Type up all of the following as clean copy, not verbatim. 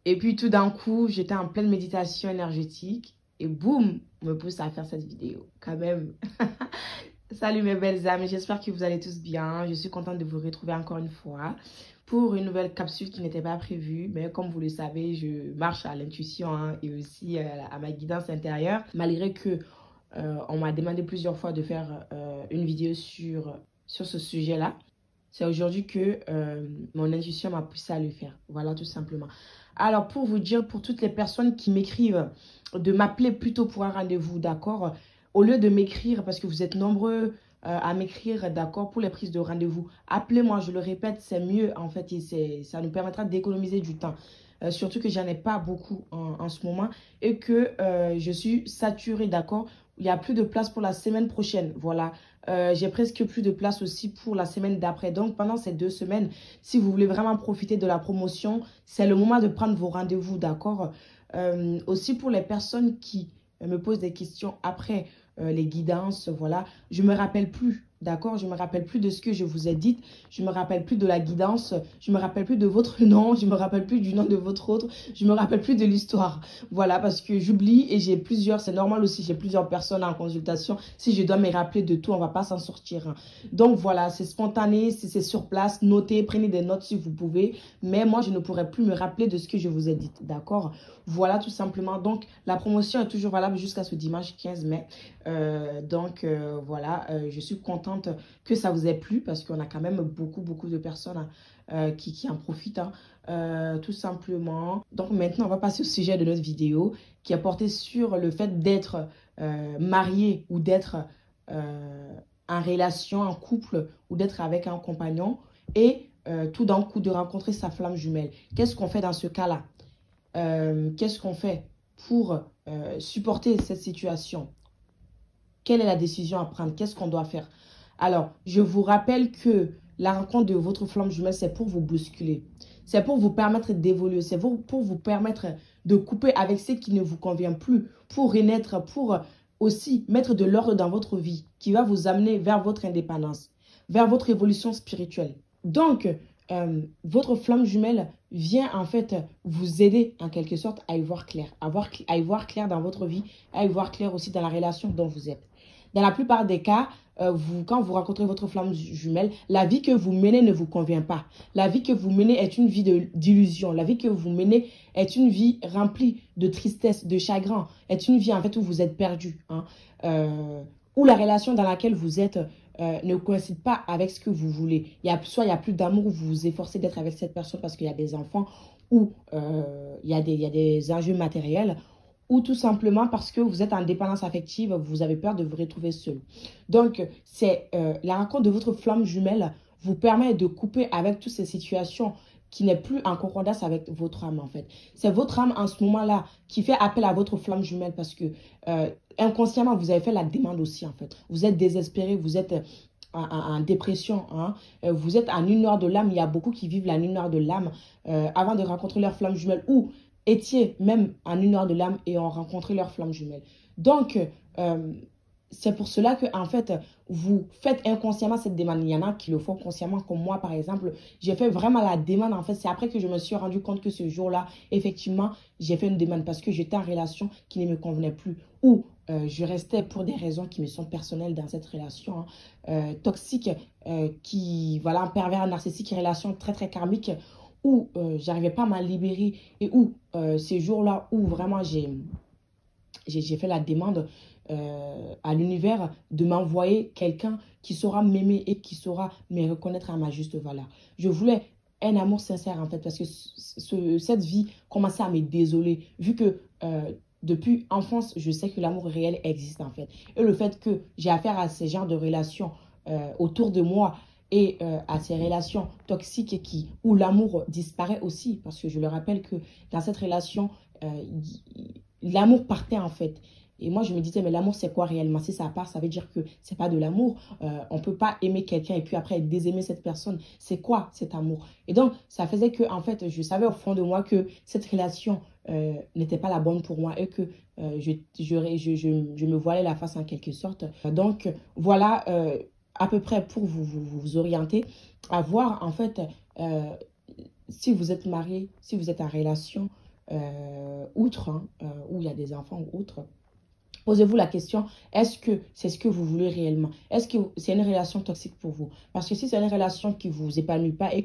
Et puis tout d'un coup, j'étais en pleine méditation énergétique et boum, me pousse à faire cette vidéo. Quand même. Salut mes belles âmes, j'espère que vous allez tous bien. Je suis contente de vous retrouver encore une fois pour une nouvelle capsule qui n'était pas prévue. Mais comme vous le savez, je marche à l'intuition hein, et aussi à ma guidance intérieure. Malgré que on m'a demandé plusieurs fois de faire une vidéo sur ce sujet-là. C'est aujourd'hui que mon intuition m'a poussé à le faire. Voilà, tout simplement. Alors, pour vous dire, pour toutes les personnes qui m'écrivent, de m'appeler plutôt pour un rendez-vous, d'accord? Au lieu de m'écrire, parce que vous êtes nombreux à m'écrire, d'accord, pour les prises de rendez-vous, appelez-moi, je le répète, c'est mieux, en fait, et ça nous permettra d'économiser du temps. Surtout que j'en ai pas beaucoup en ce moment et que je suis saturée, d'accord? Il n'y a plus de place pour la semaine prochaine, voilà. J'ai presque plus de place aussi pour la semaine d'après. Donc, pendant ces 2 semaines, si vous voulez vraiment profiter de la promotion, c'est le moment de prendre vos rendez-vous, d'accord? Aussi pour les personnes qui me posent des questions après les guidances, voilà. Je ne me rappelle plus, d'accord? Je ne me rappelle plus de ce que je vous ai dit. Je ne me rappelle plus de la guidance. Je ne me rappelle plus de votre nom. Je ne me rappelle plus du nom de votre autre. Je ne me rappelle plus de l'histoire. Voilà, parce que j'oublie et j'ai plusieurs, c'est normal aussi, j'ai plusieurs personnes en consultation. Si je dois me rappeler de tout, on ne va pas s'en sortir, hein. Donc voilà, c'est spontané, c'est sur place, notez, prenez des notes si vous pouvez. Mais moi, je ne pourrai plus me rappeler de ce que je vous ai dit, d'accord? Voilà, tout simplement. Donc, la promotion est toujours valable jusqu'à ce dimanche 15 mai. Voilà, je suis contente que ça vous ait plu parce qu'on a quand même beaucoup de personnes qui en profitent, hein. Tout simplement. Donc maintenant, on va passer au sujet de notre vidéo qui est porté sur le fait d'être marié ou d'être en relation, en couple ou d'être avec un compagnon et tout d'un coup de rencontrer sa flamme jumelle. Qu'est-ce qu'on fait dans ce cas-là? Qu'est-ce qu'on fait pour supporter cette situation? Quelle est la décision à prendre? Qu'est-ce qu'on doit faire? Alors, je vous rappelle que la rencontre de votre flamme jumelle, c'est pour vous bousculer. C'est pour vous permettre d'évoluer. C'est pour vous permettre de couper avec ce qui ne vous convient plus. Pour renaître, pour aussi mettre de l'ordre dans votre vie qui va vous amener vers votre indépendance, vers votre évolution spirituelle. Donc, votre flamme jumelle vient en fait vous aider en quelque sorte à y voir clair. À y voir clair dans votre vie, à y voir clair aussi dans la relation dont vous êtes. Dans la plupart des cas, quand vous rencontrez votre flamme jumelle, la vie que vous menez ne vous convient pas. La vie que vous menez est une vie d'illusion. La vie que vous menez est une vie remplie de tristesse, de chagrin. Est une vie en fait où vous êtes perdu, hein. Où la relation dans laquelle vous êtes ne coïncide pas avec ce que vous voulez. Soit il n'y a plus d'amour, vous vous efforcez d'être avec cette personne parce qu'il y a des enfants ou il y a des enjeux matériels, ou tout simplement parce que vous êtes en dépendance affective, vous avez peur de vous retrouver seul. Donc, c'est la rencontre de votre flamme jumelle vous permet de couper avec toutes ces situations qui n'est plus en concordance avec votre âme, en fait. C'est votre âme, en ce moment-là, qui fait appel à votre flamme jumelle parce que inconsciemment, vous avez fait la demande aussi, en fait. Vous êtes désespéré, vous êtes en dépression, hein. Vous êtes en nuit noire de l'âme. Il y a beaucoup qui vivent la nuit noire de l'âme avant de rencontrer leur flamme jumelle ou étiez même en une heure de l'âme et ont rencontré leur flamme jumelle. Donc, c'est pour cela que, en fait, vous faites inconsciemment cette demande. Il y en a qui le font consciemment, comme moi, par exemple. J'ai fait vraiment la demande. En fait, c'est après que je me suis rendu compte que ce jour-là, effectivement, j'ai fait une demande parce que j'étais en relation qui ne me convenait plus. Ou je restais pour des raisons qui me sont personnelles dans cette relation, hein, toxique, qui, voilà, un pervers narcissique, une relation très karmique, où j'arrivais pas à m'en libérer et où ces jours-là où vraiment j'ai fait la demande à l'univers de m'envoyer quelqu'un qui saura m'aimer et qui saura me reconnaître à ma juste valeur. Je voulais un amour sincère en fait parce que cette vie commençait à me désoler vu que depuis enfance, je sais que l'amour réel existe en fait. Et le fait que j'ai affaire à ce genre de relations autour de moi et à ces relations toxiques où l'amour disparaît aussi. Parce que je le rappelle que dans cette relation, l'amour partait en fait. Et moi, je me disais, mais l'amour, c'est quoi réellement? Si ça part, ça veut dire que c'est pas de l'amour. On peut pas aimer quelqu'un et puis après désaimer cette personne. C'est quoi cet amour? Et donc, ça faisait que, en fait, je savais au fond de moi que cette relation n'était pas la bonne pour moi et que je me voilais la face en quelque sorte. Donc, voilà à peu près pour vous orienter à voir, en fait, si vous êtes marié, si vous êtes en relation, outre, hein, où il y a des enfants ou autres, posez-vous la question, est-ce que c'est ce que vous voulez réellement? Est-ce que c'est une relation toxique pour vous? Parce que si c'est une relation qui ne vous épanouit pas et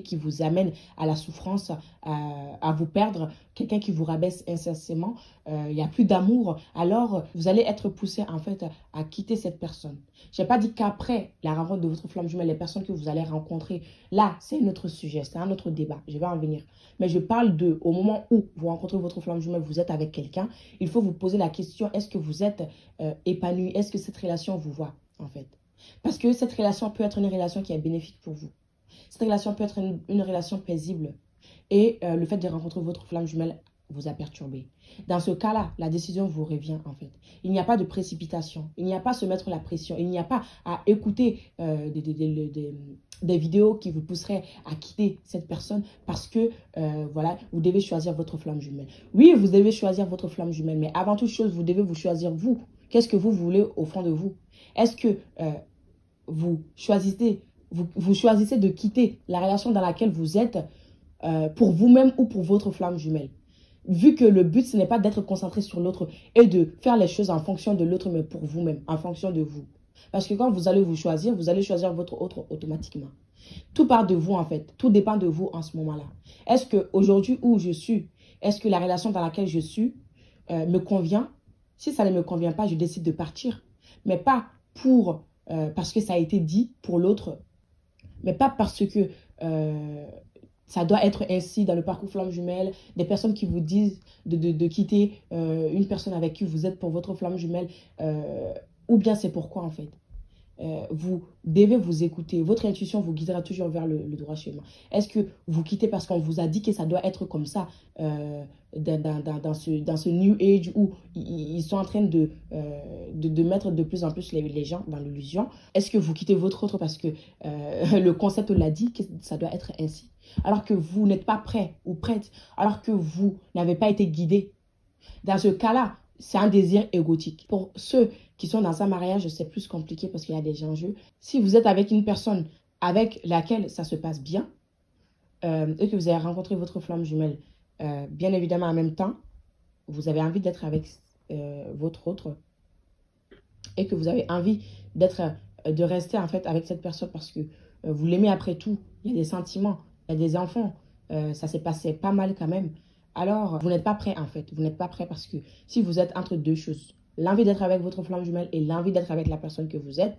qui vous amène à la souffrance, à vous perdre, quelqu'un qui vous rabaisse incessamment, il n'y a plus d'amour, alors vous allez être poussé en fait à quitter cette personne. Je n'ai pas dit qu'après la rencontre de votre flamme jumelle, les personnes que vous allez rencontrer, là, c'est un autre sujet, c'est un autre débat, je vais en venir. Mais je parle de, au moment où vous rencontrez votre flamme jumelle, vous êtes avec quelqu'un, il faut vous poser la question, est-ce que vous êtes épanoui? Est-ce que cette relation vous voit, en fait? Parce que cette relation peut être une relation qui est bénéfique pour vous. Cette relation peut être une relation paisible. Et le fait de rencontrer votre flamme jumelle vous a perturbé. Dans ce cas-là, la décision vous revient, en fait. Il n'y a pas de précipitation. Il n'y a pas à se mettre la pression. Il n'y a pas à écouter des vidéos qui vous pousseraient à quitter cette personne parce que, voilà, vous devez choisir votre flamme jumelle. Oui, vous devez choisir votre flamme jumelle, mais avant toute chose, vous devez vous choisir vous. Qu'est-ce que vous voulez au fond de vous? Est-ce que vous choisissez de quitter la relation dans laquelle vous êtes pour vous-même ou pour votre flamme jumelle? Vu que le but, ce n'est pas d'être concentré sur l'autre et de faire les choses en fonction de l'autre, mais pour vous-même, en fonction de vous. Parce que quand vous allez choisir votre autre automatiquement. Tout part de vous, en fait. Tout dépend de vous en ce moment-là. Est-ce qu'aujourd'hui où je suis, est-ce que la relation dans laquelle je suis me convient? Si ça ne me convient pas, je décide de partir. Mais pas parce que ça a été dit pour l'autre. Mais pas parce que ça doit être ainsi dans le parcours flamme jumelle. Des personnes qui vous disent de quitter une personne avec qui vous êtes pour votre flamme jumelle. Ou bien c'est pourquoi en fait. Vous devez vous écouter. Votre intuition vous guidera toujours vers le droit chemin. Est-ce que vous quittez parce qu'on vous a dit que ça doit être comme ça dans ce New Age où ils sont en train de mettre de plus en plus les gens dans l'illusion? Est-ce que vous quittez votre autre parce que le concept l'a dit que ça doit être ainsi? Alors que vous n'êtes pas prêt ou prête, alors que vous n'avez pas été guidé. Dans ce cas-là, c'est un désir égotique. Pour ceux qui sont dans un mariage, c'est plus compliqué parce qu'il y a des enjeux. Si vous êtes avec une personne avec laquelle ça se passe bien et que vous avez rencontré votre flamme jumelle, bien évidemment en même temps, vous avez envie d'être avec votre autre et que vous avez envie de rester en fait avec cette personne parce que vous l'aimez après tout. Il y a des sentiments, il y a des enfants. Ça s'est passé pas mal quand même. Alors, vous n'êtes pas prêt en fait. Vous n'êtes pas prêt parce que si vous êtes entre deux choses, l'envie d'être avec votre flamme jumelle et l'envie d'être avec la personne que vous êtes,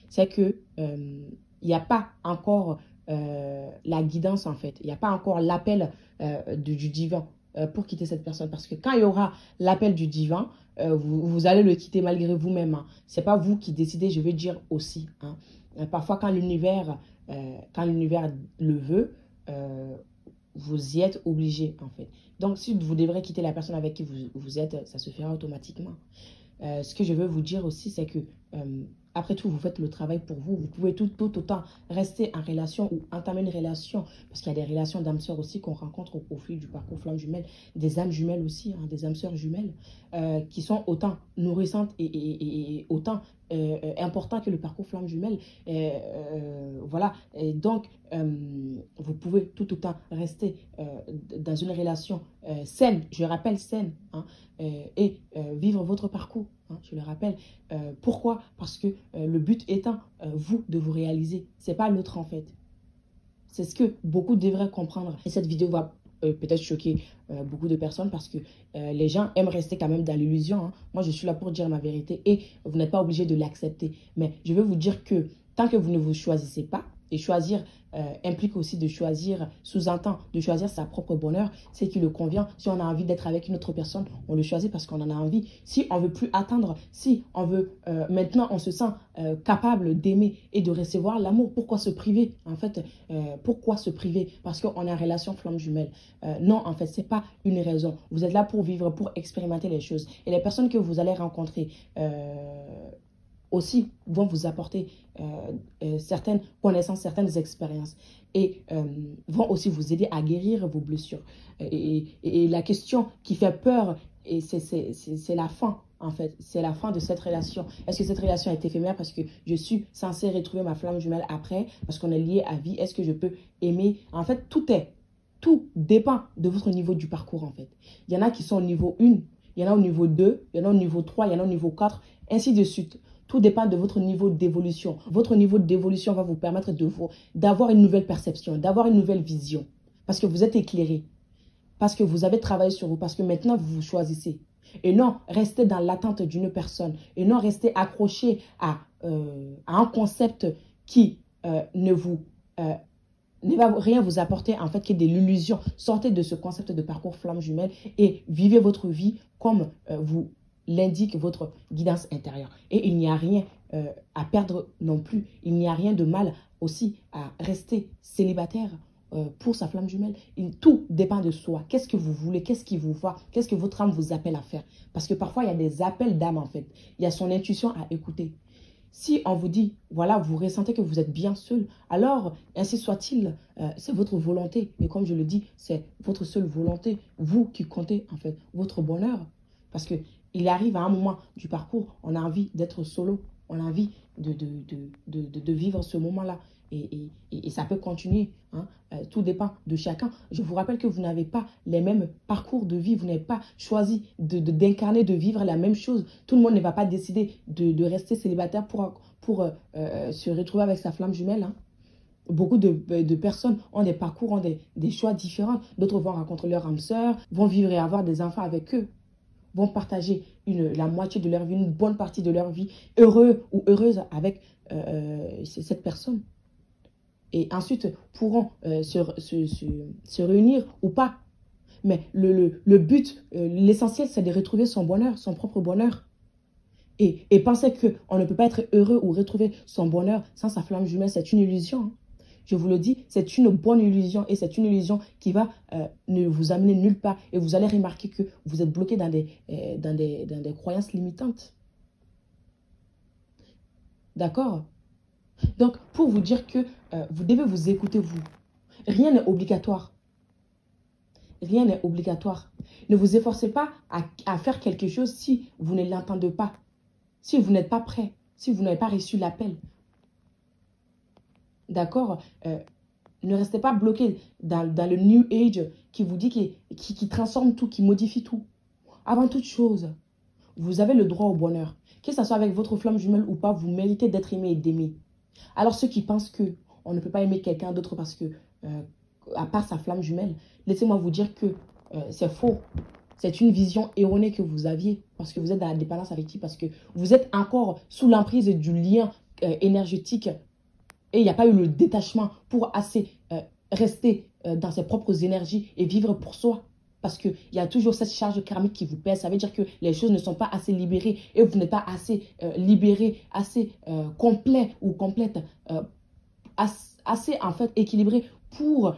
c'est que il n'y a pas encore la guidance en fait. Il n'y a pas encore l'appel du divin pour quitter cette personne. Parce que quand il y aura l'appel du divin, vous allez le quitter malgré vous-même. Hein. Ce n'est pas vous qui décidez, je veux dire aussi. Hein. Parfois, quand l'univers le veut, vous y êtes obligé en fait. Donc, si vous devrez quitter la personne avec qui vous êtes, ça se fera automatiquement. Ce que je veux vous dire aussi, c'est que après tout, vous faites le travail pour vous. Vous pouvez tout autant rester en relation ou entamer une relation. Parce qu'il y a des relations d'âmes sœurs aussi qu'on rencontre au fil du parcours flamme jumelle. Des âmes jumelles aussi, hein, des âmes sœurs jumelles, qui sont autant nourrissantes et autant importantes que le parcours flamme jumelle. Voilà. Et donc, vous pouvez tout autant rester dans une relation saine, je rappelle saine, hein, et vivre votre parcours. Hein, je le rappelle. Pourquoi? Parce que le but étant, vous, de vous réaliser. Ce n'est pas l'autre en fait. C'est ce que beaucoup devraient comprendre. Et cette vidéo va peut-être choquer beaucoup de personnes parce que les gens aiment rester quand même dans l'illusion. Hein. Moi, je suis là pour dire ma vérité et vous n'êtes pas obligé de l'accepter. Mais je veux vous dire que tant que vous ne vous choisissez pas, et choisir implique aussi de choisir, sous-entend, de choisir sa propre bonheur, c'est qui le convient. Si on a envie d'être avec une autre personne, on le choisit parce qu'on en a envie. Si on veut plus attendre, si on veut, maintenant on se sent capable d'aimer et de recevoir l'amour, pourquoi se priver? En fait, pourquoi se priver? Parce qu'on est en relation flamme jumelle. Non, en fait, c'est pas une raison. Vous êtes là pour vivre, pour expérimenter les choses. Et les personnes que vous allez rencontrer, aussi vont vous apporter certaines connaissances, certaines expériences et vont aussi vous aider à guérir vos blessures. Et la question qui fait peur, c'est la fin. En fait, c'est la fin de cette relation. Est-ce que cette relation est éphémère parce que je suis censée retrouver ma flamme jumelle après, parce qu'on est lié à vie? Est-ce que je peux aimer? En fait, tout est Tout dépend de votre niveau du parcours, en fait. Il y en a qui sont au niveau 1, il y en a au niveau 2, il y en a au niveau 3, il y en a au niveau 4, ainsi de suite. Tout dépend de votre niveau d'évolution. Votre niveau d'évolution va vous permettre d'avoir une nouvelle perception, d'avoir une nouvelle vision. Parce que vous êtes éclairé. Parce que vous avez travaillé sur vous. Parce que maintenant, vous vous choisissez. Et non rester dans l'attente d'une personne. Et non rester accroché à un concept qui ne va rien vous apporter, en fait, qui est de l'illusion. Sortez de ce concept de parcours flamme jumelle et vivez votre vie comme vous l'indique votre guidance intérieure. Et il n'y a rien à perdre non plus. Il n'y a rien de mal aussi à rester célibataire pour sa flamme jumelle. Tout dépend de soi. Qu'est-ce que vous voulez? Qu'est-ce qui vous va? Qu'est-ce que votre âme vous appelle à faire? Parce que parfois, il y a des appels d'âme, en fait. Il y a son intuition à écouter. Si on vous dit, voilà, vous ressentez que vous êtes bien seul, alors, ainsi soit-il, c'est votre volonté. Et comme je le dis, c'est votre seule volonté, vous qui comptez, en fait, votre bonheur. Parce qu'il arrive à un moment du parcours, on a envie d'être solo, on a envie de vivre ce moment-là. Et ça peut continuer, hein. Tout dépend de chacun. Je vous rappelle que vous n'avez pas les mêmes parcours de vie, vous n'avez pas choisi d'incarner, de vivre la même chose. Tout le monde ne va pas décider de rester célibataire pour se retrouver avec sa flamme jumelle, hein. Beaucoup de personnes ont des parcours, ont des choix différents. D'autres vont rencontrer leur âme sœur, vont vivre et avoir des enfants avec eux, vont partager la moitié de leur vie, une bonne partie de leur vie, heureux ou heureuse avec cette personne. Et ensuite, pourront se réunir ou pas. Mais le but, l'essentiel, c'est de retrouver son bonheur, son propre bonheur. Et penser qu'on ne peut pas être heureux ou retrouver son bonheur sans sa flamme jumelle, c'est une illusion, hein. Je vous le dis, c'est une bonne illusion et c'est une illusion qui va ne vous amener nulle part. Et vous allez remarquer que vous êtes bloqué dans des croyances limitantes. D'accord? Donc, pour vous dire que vous devez vous écouter, vous. Rien n'est obligatoire. Rien n'est obligatoire. Ne vous efforcez pas à faire quelque chose si vous ne l'entendez pas. Si vous n'êtes pas prêt. Si vous n'avez pas reçu l'appel. D'accord? Ne restez pas bloqué dans le New Age qui vous dit, qui transforme tout, qui modifie tout. Avant toute chose, vous avez le droit au bonheur. Que ce soit avec votre flamme jumelle ou pas, vous méritez d'être aimé et d'aimer. Alors ceux qui pensent qu'on ne peut pas aimer quelqu'un d'autre parce que, à part sa flamme jumelle, laissez-moi vous dire que c'est faux. C'est une vision erronée que vous aviez parce que vous êtes dans la dépendance affective, parce que vous êtes encore sous l'emprise du lien énergétique et il n'y a pas eu le détachement pour assez rester dans ses propres énergies et vivre pour soi. Parce qu'il y a toujours cette charge karmique qui vous pèse. Ça veut dire que les choses ne sont pas assez libérées et vous n'êtes pas assez libéré, assez complet ou complète, assez en fait équilibré pour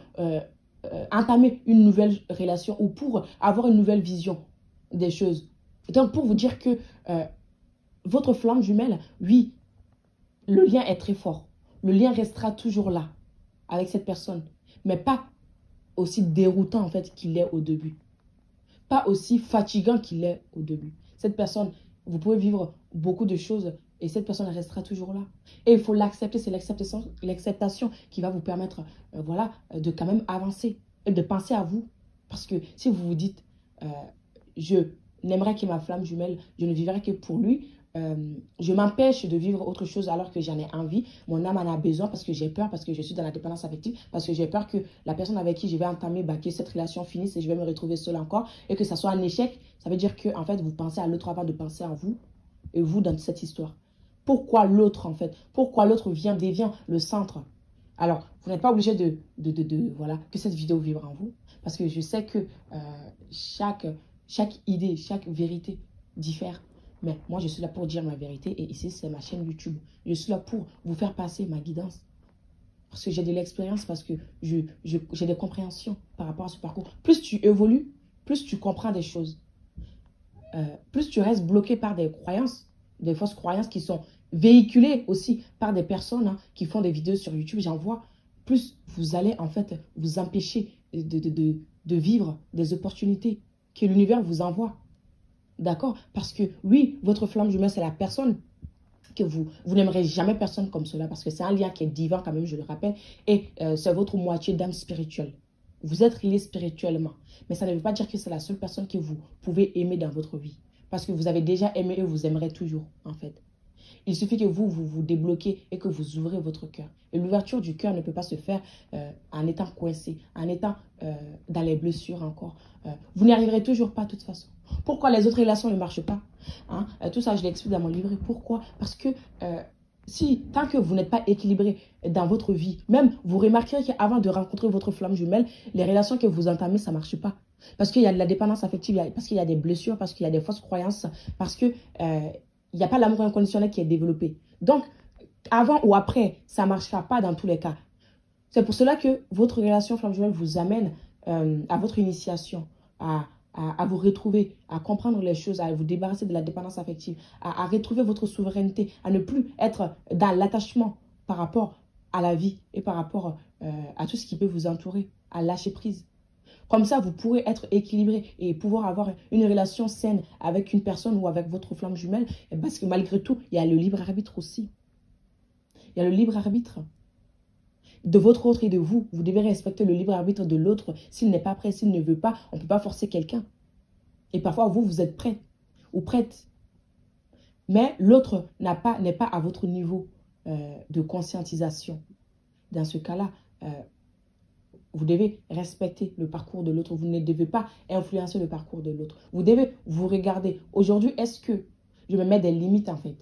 entamer une nouvelle relation ou pour avoir une nouvelle vision des choses. Donc pour vous dire que votre flamme jumelle, oui, le lien est très fort. Le lien restera toujours là avec cette personne, mais pas aussi déroutant en fait qu'il est au début. Pas aussi fatigant qu'il est au début. Cette personne, vous pouvez vivre beaucoup de choses et cette personne restera toujours là. Et il faut l'accepter, c'est l'acceptation qui va vous permettre voilà, de quand même avancer et de penser à vous. Parce que si vous vous dites, je n'aimerais que ma flamme jumelle, je ne vivrai que pour lui, je m'empêche de vivre autre chose alors que j'en ai envie. Mon âme en a besoin parce que j'ai peur, parce que je suis dans la dépendance affective, parce que j'ai peur que la personne avec qui je vais entamer, que cette relation finisse et je vais me retrouver seule encore et que ça soit un échec. Ça veut dire que en fait, vous pensez à l'autre avant de penser à vous et vous dans cette histoire. Pourquoi l'autre en fait? Pourquoi l'autre devient le centre? Alors, vous n'êtes pas obligé voilà, que cette vidéo vibre en vous parce que je sais que chaque idée, chaque vérité diffère. Mais moi, je suis là pour dire ma vérité et ici, c'est ma chaîne YouTube. Je suis là pour vous faire passer ma guidance. Parce que j'ai de l'expérience, parce que j'ai des compréhensions par rapport à ce parcours. Plus tu évolues, plus tu comprends des choses. Plus tu restes bloqué par des croyances, des fausses croyances qui sont véhiculées aussi par des personnes qui font des vidéos sur YouTube. J'en vois. Plus vous allez en fait vous empêcher de vivre des opportunités que l'univers vous envoie. D'accord? Parce que oui, votre flamme jumelle, c'est la personne que vous n'aimerez jamais personne comme cela parce que c'est un lien qui est divin quand même, je le rappelle. Et c'est votre moitié d'âme spirituelle. Vous êtes liés spirituellement. Mais ça ne veut pas dire que c'est la seule personne que vous pouvez aimer dans votre vie. Parce que vous avez déjà aimé et vous aimerez toujours, en fait. Il suffit que vous débloquez et que vous ouvrez votre cœur. Et l'ouverture du cœur ne peut pas se faire en étant coincé, en étant dans les blessures encore. Vous n'y arriverez toujours pas de toute façon. Pourquoi les autres relations ne marchent pas, hein? Tout ça, je l'explique dans mon livre. Pourquoi? Parce que tant que vous n'êtes pas équilibré dans votre vie, même vous remarquerez qu'avant de rencontrer votre flamme jumelle, les relations que vous entamez, ça ne marche pas. Parce qu'il y a de la dépendance affective, parce qu'il y a des blessures, parce qu'il y a des fausses croyances, parce que il n'y a pas l'amour inconditionnel qui est développé. Donc, avant ou après, ça ne marchera pas dans tous les cas. C'est pour cela que votre relation flamme jumelle vous amène à votre initiation, à vous retrouver, à comprendre les choses, à vous débarrasser de la dépendance affective, à retrouver votre souveraineté, à ne plus être dans l'attachement par rapport à la vie et par rapport à tout ce qui peut vous entourer, à lâcher prise. Comme ça, vous pourrez être équilibré et pouvoir avoir une relation saine avec une personne ou avec votre flamme jumelle. Parce que malgré tout, il y a le libre arbitre aussi. Il y a le libre arbitre de votre autre et de vous. Vous devez respecter le libre arbitre de l'autre. S'il n'est pas prêt, s'il ne veut pas, on ne peut pas forcer quelqu'un. Et parfois, vous êtes prêt ou prête. Mais l'autre n'est pas à votre niveau de conscientisation. Dans ce cas-là, vous devez respecter le parcours de l'autre. Vous ne devez pas influencer le parcours de l'autre. Vous devez vous regarder. Aujourd'hui, est-ce que je me mets des limites en fait?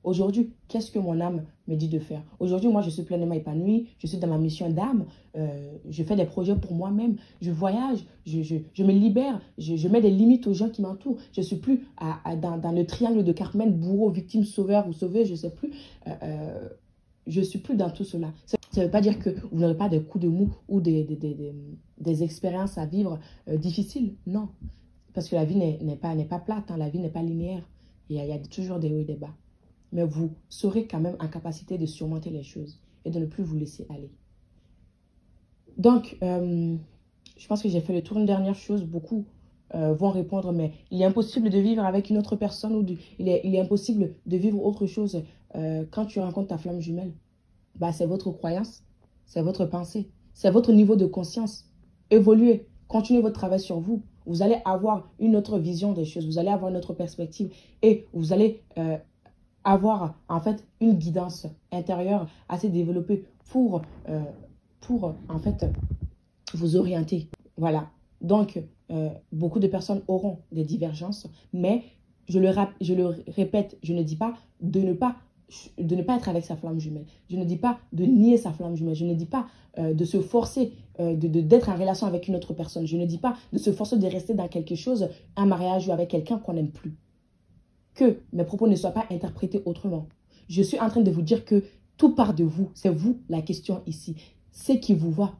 Aujourd'hui, qu'est-ce que mon âme me dit de faire? Aujourd'hui, moi, je suis pleinement épanouie. Je suis dans ma mission d'âme. Je fais des projets pour moi-même. Je voyage. Je me libère. Je mets des limites aux gens qui m'entourent. Je ne suis plus dans le triangle de Cartman, bourreau, victime, sauveur ou sauvé. Je ne sais plus. Je ne suis plus dans tout cela. Ça ne veut pas dire que vous n'aurez pas des coups de mou ou des expériences à vivre difficiles. Non. Parce que la vie n'est pas plate. Hein. La vie n'est pas linéaire. Il y a toujours des hauts et des bas. Mais vous serez quand même en capacité de surmonter les choses et de ne plus vous laisser aller. Donc, je pense que j'ai fait le tour. Une dernière chose, beaucoup vont répondre, mais il est impossible de vivre avec une autre personne ou il est impossible de vivre autre chose quand tu rencontres ta flamme jumelle. Bah, c'est votre croyance, c'est votre pensée, c'est votre niveau de conscience. Évoluez, continuez votre travail sur vous. Vous allez avoir une autre vision des choses, vous allez avoir une autre perspective et vous allez avoir en fait une guidance intérieure assez développée pour en fait vous orienter. Voilà. Donc, beaucoup de personnes auront des divergences, mais je le répète, je ne dis pas de ne pas être avec sa flamme jumelle. Je ne dis pas de nier sa flamme jumelle. Je ne dis pas de se forcer d'être en relation avec une autre personne. Je ne dis pas de se forcer de rester dans quelque chose, un mariage ou avec quelqu'un qu'on n'aime plus. Que mes propos ne soient pas interprétés autrement. Je suis en train de vous dire que tout part de vous. C'est vous la question ici. C'est qui vous voit.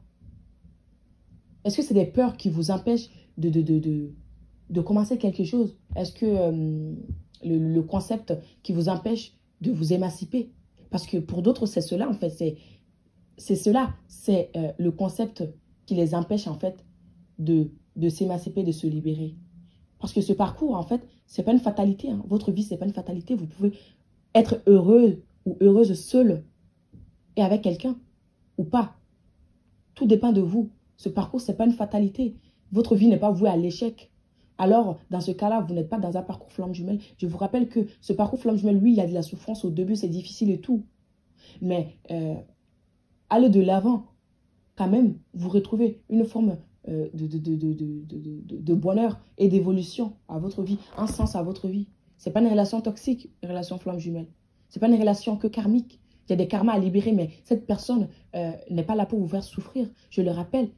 Est-ce que c'est des peurs qui vous empêchent de commencer quelque chose? Est-ce que le concept qui vous empêche de vous émanciper? Parce que pour d'autres, c'est cela en fait. C'est cela. C'est le concept qui les empêche en fait de s'émanciper, de se libérer. Parce que ce parcours, en fait, ce n'est pas une fatalité. Hein. Votre vie, ce n'est pas une fatalité. Vous pouvez être heureux ou heureuse seule et avec quelqu'un ou pas. Tout dépend de vous. Ce parcours, ce n'est pas une fatalité. Votre vie n'est pas vouée à l'échec. Alors, dans ce cas-là, vous n'êtes pas dans un parcours flamme jumelle. Je vous rappelle que ce parcours flamme jumelle, oui, il y a de la souffrance au début, c'est difficile et tout. Mais allez de l'avant. Quand même, vous retrouvez une forme de bonheur et d'évolution à votre vie, un sens à votre vie. Ce n'est pas une relation toxique, une relation flamme jumelle. Ce n'est pas une relation que karmique. Il y a des karmas à libérer, mais cette personne n'est pas là pour vous faire souffrir. Je le rappelle.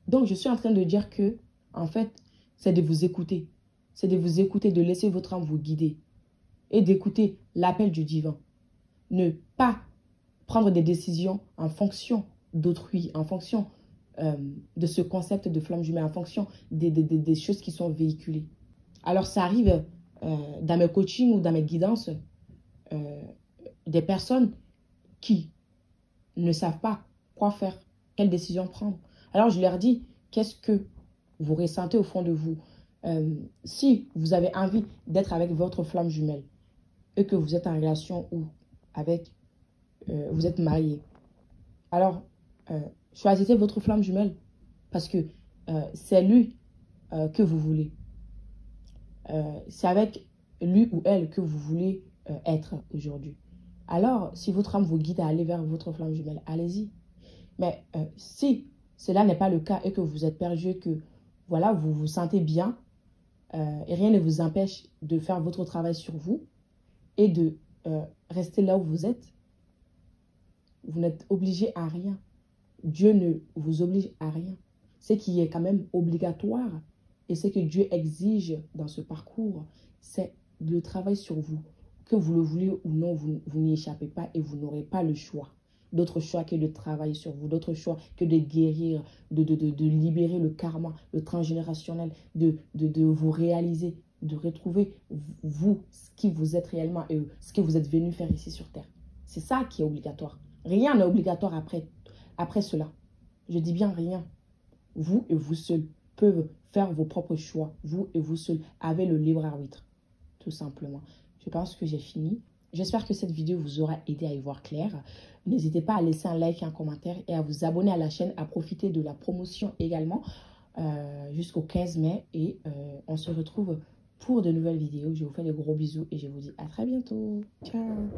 Donc, je suis en train de dire que, en fait, c'est de vous écouter. C'est de vous écouter, de laisser votre âme vous guider et d'écouter l'appel du divin. Ne pas prendre des décisions en fonction d'autrui, en fonction de ce concept de flamme jumelle, en fonction des choses qui sont véhiculées. Alors, ça arrive dans mes coachings ou dans mes guidances, des personnes qui ne savent pas quoi faire, quelle décision prendre. Alors, je leur dis, qu'est-ce que vous ressentez au fond de vous? Si vous avez envie d'être avec votre flamme jumelle et que vous êtes en relation ou avec, vous êtes marié, alors choisissez votre flamme jumelle parce que c'est lui que vous voulez. C'est avec lui ou elle que vous voulez être aujourd'hui. Alors, si votre âme vous guide à aller vers votre flamme jumelle, allez-y. Mais si cela n'est pas le cas et que vous êtes perdu, que voilà, vous vous sentez bien et rien ne vous empêche de faire votre travail sur vous et de rester là où vous êtes, vous n'êtes obligé à rien. Dieu ne vous oblige à rien. Ce qui est quand même obligatoire et ce que Dieu exige dans ce parcours, c'est le travail sur vous. Que vous le vouliez ou non, vous n'y échappez pas et vous n'aurez pas le choix. D'autre choix que de travailler sur vous, d'autre choix que de guérir, de libérer le karma, le transgénérationnel, de vous réaliser, de retrouver vous, ce qui vous êtes réellement et ce que vous êtes venu faire ici sur Terre. C'est ça qui est obligatoire. Rien n'est obligatoire après cela. Je dis bien rien. Vous et vous seul peuvent faire vos propres choix. Vous et vous seul avez le libre arbitre. Tout simplement. Je pense que j'ai fini. J'espère que cette vidéo vous aura aidé à y voir clair. N'hésitez pas à laisser un like et un commentaire et à vous abonner à la chaîne, à profiter de la promotion également jusqu'au 15 mai. Et on se retrouve pour de nouvelles vidéos. Je vous fais de gros bisous et je vous dis à très bientôt. Ciao.